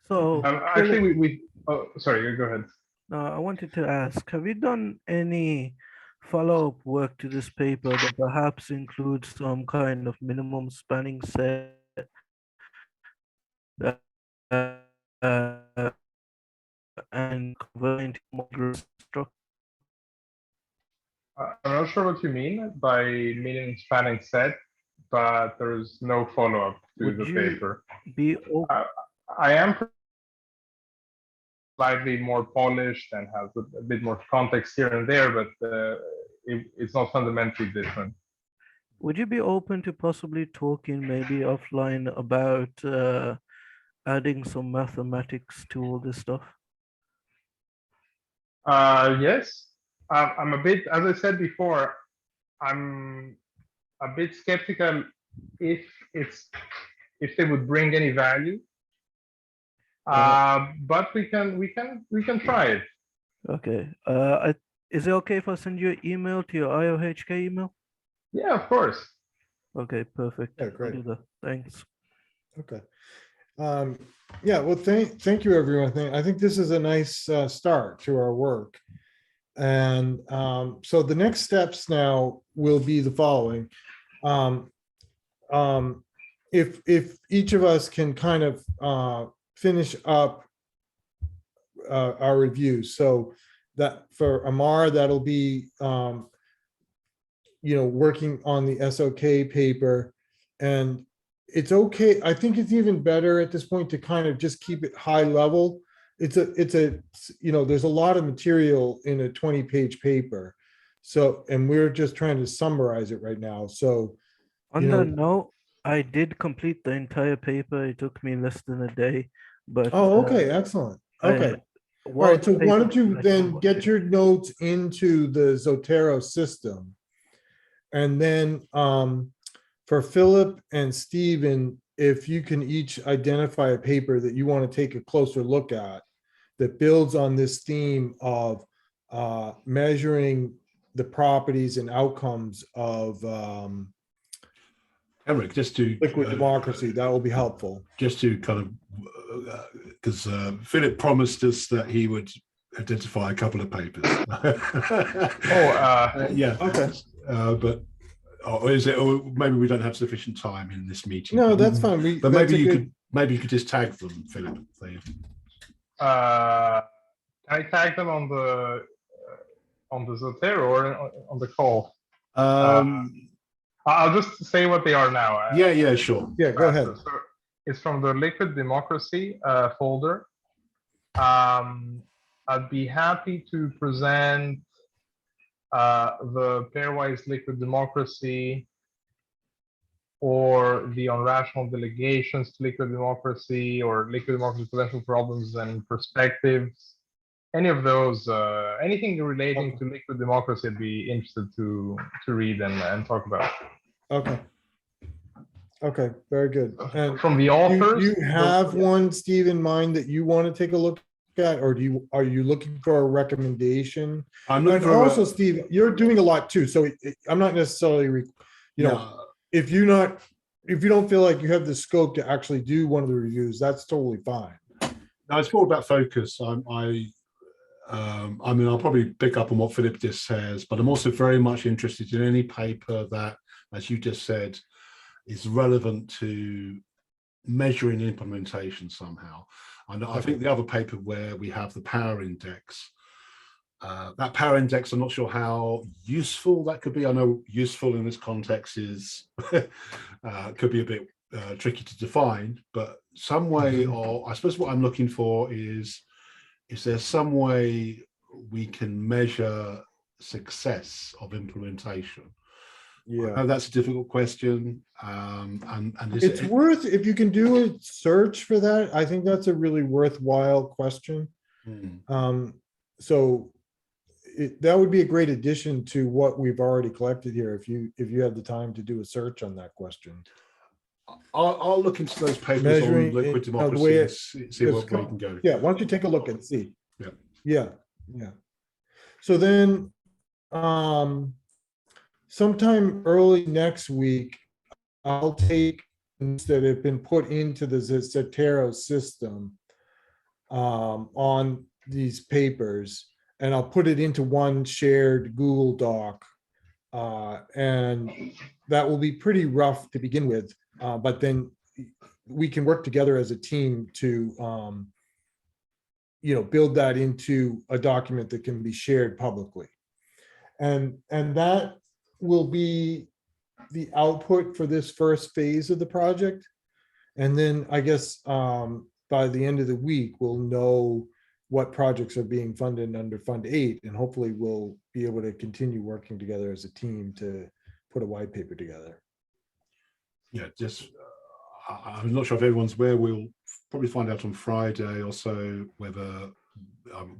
So actually, oh, sorry, go ahead. I wanted to ask, have you done any follow-up work to this paper that perhaps includes some kind of minimum spanning set and converting more structure? I'm not sure what you mean by minimum spanning set, but there's no follow-up to the paper. I am slightly more polished and has a bit more context here and there, but it's not fundamentally different. Would you be open to possibly talking maybe offline about adding some mathematics to all this stuff? Yes, I'm a bit, as I said before, I'm a bit skeptical if they would bring any value. But we can try it. Okay. Is it okay if I send you an email to your IOHK email? Yeah, of course. Okay, perfect. Yeah, great. I'll do that. Thanks. Okay. Yeah, well, thank you, everyone. I think this is a nice start to our work. And so the next steps now will be the following. If each of us can kind of finish up our review. So that for Amar, that'll be, working on the SOK paper. And it's okay. I think it's even better at this point to kind of just keep it high level. There's a lot of material in a 20-page paper. So, and we're just trying to summarize it right now. So on that note, I did complete the entire paper. It took me less than a day, but okay, excellent. Okay. All right. So why don't you then get your notes into the Zotero system, and then for Philip and Stephen, if you can each identify a paper that you want to take a closer look at that builds on this theme of measuring the properties and outcomes of Kenric, just to liquid democracy, that will be helpful. Just to kind of, because Philip promised us that he would identify a couple of papers. Yeah. Okay. But or is it? Or maybe we don't have sufficient time in this meeting. No, that's fine. But that's maybe a you good- could just tag them, Philip. Can I tag them on the Zotero or on the call? I'll just say what they are now. Yeah, sure. Yeah, go ahead. So it's from the Liquid Democracy folder. I'd be happy to present the pairwise liquid democracy or the unrational delegations to liquid democracy or liquid democracy potential problems and perspectives. Any of those, anything relating to liquid democracy, I'd be interested to read and talk about. Okay. Okay, very good. And From the authors, you have one, Steve, in mind that you want to take a look at, or are you looking for a recommendation? I'm looking And for also, Steve, you're doing a lot too, so I'm not necessarily, if you don't feel like you have the scope to actually do one of the reviews, that's totally fine. No, it's more about focus. I mean, I'll probably pick up on what Philip just says, but I'm also very much interested in any paper that, as you just said, is relevant to measuring implementation somehow. And I think the other paper where we have the power index, that power index, I'm not sure how useful that could be. I know useful in this context is could be a bit tricky to define, but some way, or I suppose what I'm looking for is there some way we can measure success of implementation? Yeah, I know that's a difficult question, and it's worth, if you can do a search for that, I think that's a really worthwhile question. So that would be a great addition to what we've already collected here, if you have the time to do a search on that question. I'll look into those papers Measuring on liquid it, democracy the way and see where we can go. Yeah, why don't you take a look and see? Yeah. Yeah. So then, sometime early next week, I'll take things that have been put into the Zotero system on these papers, and I'll put it into one shared Google Doc. And that will be pretty rough to begin with, but then we can work together as a team to build that into a document that can be shared publicly. And that will be the output for this first phase of the project. And then I guess by the end of the week, we'll know what projects are being funded under Fund 8, and hopefully we'll be able to continue working together as a team to put a white paper together. Yeah, just I'm not sure if everyone's aware. We'll probably find out on Friday or so whether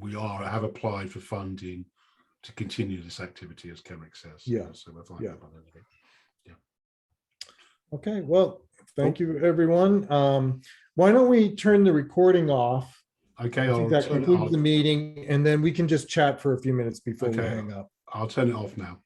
we have applied for funding to continue this activity, as Kenric says. Yeah. So we'll find out on anything. Yeah. Okay, well, thank you, everyone. Why don't we turn the recording off? Okay, I think that concludes the meeting, and then we can just chat for a few minutes before we hang up. I'll turn it off now.